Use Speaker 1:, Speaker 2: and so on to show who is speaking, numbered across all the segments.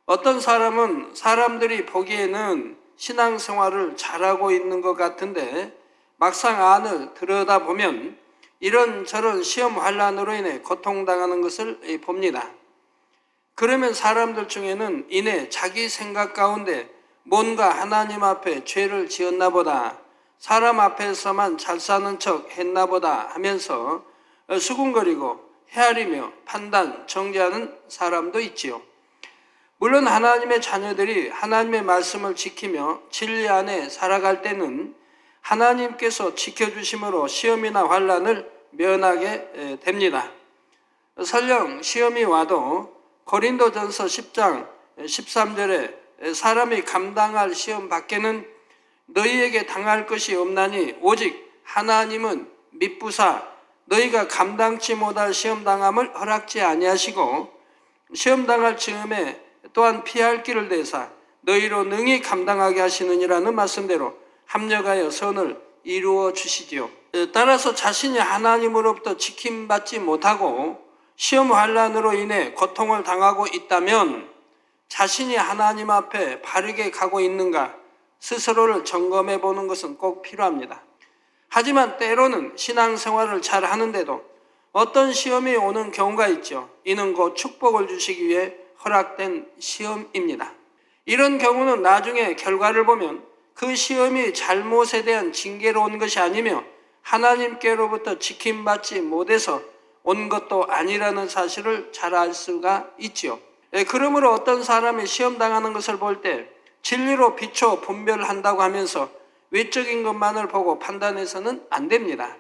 Speaker 1: 어떤 사람은 사람들이 보기에는 신앙생활을 잘하고 있는 것 같은데 막상 안을 들여다보면 이런저런 시험 환란으로 인해 고통당하는 것을 봅니다. 그러면 사람들 중에는 이내 자기 생각 가운데 뭔가 하나님 앞에 죄를 지었나 보다, 사람 앞에서만 잘 사는 척 했나 보다 하면서 수군거리고 헤아리며 판단, 정죄하는 사람도 있지요. 물론 하나님의 자녀들이 하나님의 말씀을 지키며 진리 안에 살아갈 때는 하나님께서 지켜주심으로 시험이나 환란을 면하게 됩니다. 설령 시험이 와도 고린도전서 10장 13절에 사람이 감당할 시험 밖에는 너희에게 당할 것이 없나니 오직 하나님은 미쁘사 너희가 감당치 못할 시험 당함을 허락지 아니하시고 시험 당할 즈음에 또한 피할 길을 대사 너희로 능히 감당하게 하시느니라는 말씀대로 합력하여 선을 이루어 주시지요. 따라서 자신이 하나님으로부터 지킴받지 못하고 시험 환란으로 인해 고통을 당하고 있다면 자신이 하나님 앞에 바르게 가고 있는가 스스로를 점검해 보는 것은 꼭 필요합니다. 하지만 때로는 신앙생활을 잘 하는데도 어떤 시험이 오는 경우가 있죠. 이는 곧 축복을 주시기 위해 허락된 시험입니다. 이런 경우는 나중에 결과를 보면 그 시험이 잘못에 대한 징계로 온 것이 아니며 하나님께로부터 지킴받지 못해서 온 것도 아니라는 사실을 잘 알 수가 있지요. 그러므로 어떤 사람이 시험당하는 것을 볼 때 진리로 비춰 분별한다고 하면서 외적인 것만을 보고 판단해서는 안 됩니다.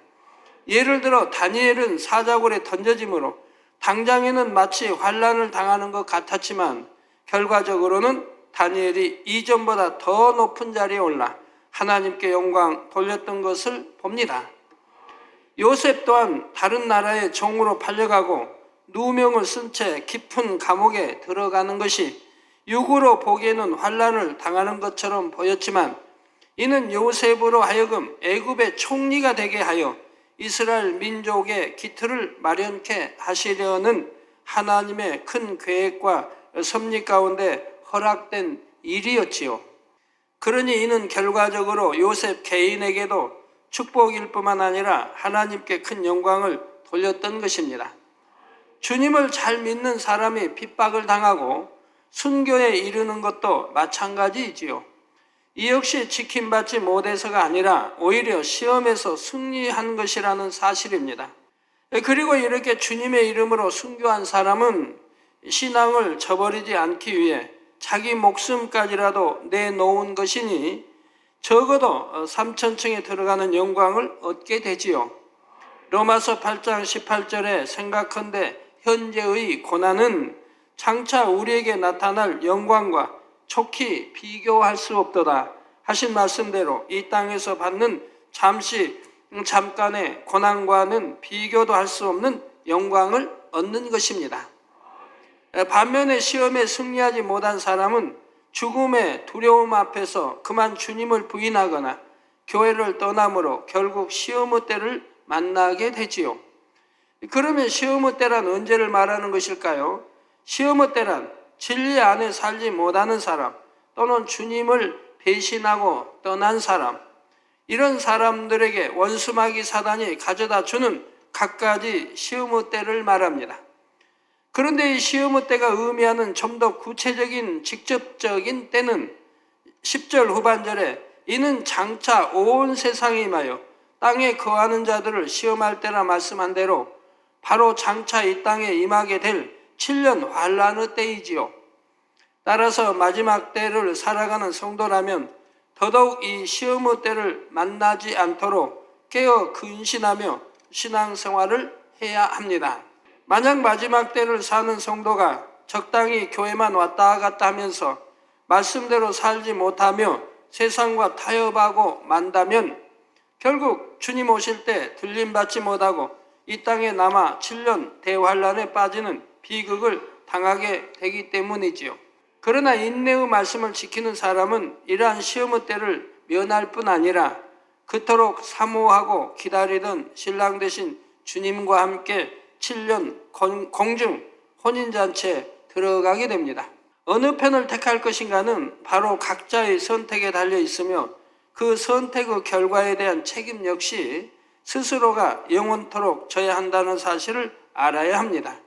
Speaker 1: 예를 들어 다니엘은 사자굴에 던져짐으로 당장에는 마치 환난을 당하는 것 같았지만 결과적으로는 다니엘이 이전보다 더 높은 자리에 올라 하나님께 영광 돌렸던 것을 봅니다. 요셉 또한 다른 나라의 종으로 팔려가고 누명을 쓴 채 깊은 감옥에 들어가는 것이 육으로 보기에는 환난을 당하는 것처럼 보였지만 이는 요셉으로 하여금 애굽의 총리가 되게 하여 이스라엘 민족의 기틀을 마련케 하시려는 하나님의 큰 계획과 섭리 가운데 허락된 일이었지요. 그러니 이는 결과적으로 요셉 개인에게도 축복일 뿐만 아니라 하나님께 큰 영광을 돌렸던 것입니다. 주님을 잘 믿는 사람이 핍박을 당하고 순교에 이르는 것도 마찬가지이지요. 이 역시 지킴받지 못해서가 아니라 오히려 시험에서 승리한 것이라는 사실입니다. 그리고 이렇게 주님의 이름으로 순교한 사람은 신앙을 저버리지 않기 위해 자기 목숨까지라도 내놓은 것이니 적어도 3천층에 들어가는 영광을 얻게 되지요. 로마서 8장 18절에 생각컨대 현재의 고난은 장차 우리에게 나타날 영광과 촉히 비교할 수 없도다 하신 말씀대로 이 땅에서 받는 잠깐의 고난과는 비교도 할 수 없는 영광을 얻는 것입니다. 반면에 시험에 승리하지 못한 사람은 죽음의 두려움 앞에서 그만 주님을 부인하거나 교회를 떠남으로 결국 시험의 때를 만나게 되지요. 그러면 시험의 때란 언제를 말하는 것일까요? 시험의 때란 진리 안에 살지 못하는 사람 또는 주님을 배신하고 떠난 사람, 이런 사람들에게 원수마귀 사단이 가져다 주는 갖가지 시험의 때를 말합니다. 그런데 이 시험의 때가 의미하는 좀 더 구체적인 직접적인 때는 10절 후반절에 이는 장차 온 세상에 임하여 땅에 거하는 자들을 시험할 때라 말씀한 대로 바로 장차 이 땅에 임하게 될 7년 환란의 때이지요. 따라서 마지막 때를 살아가는 성도라면 더더욱 이 시험의 때를 만나지 않도록 깨어 근신하며 신앙생활을 해야 합니다. 만약 마지막 때를 사는 성도가 적당히 교회만 왔다 갔다 하면서 말씀대로 살지 못하며 세상과 타협하고 만다면 결국 주님 오실 때 들림받지 못하고 이 땅에 남아 7년 대환란에 빠지는 비극을 당하게 되기 때문이지요. 그러나 인내의 말씀을 지키는 사람은 이러한 시험의 때를 면할 뿐 아니라 그토록 사모하고 기다리던 신랑 되신 주님과 함께 7년 공중 혼인잔치에 들어가게 됩니다. 어느 편을 택할 것인가는 바로 각자의 선택에 달려 있으며 그 선택의 결과에 대한 책임 역시 스스로가 영원토록 져야 한다는 사실을 알아야 합니다.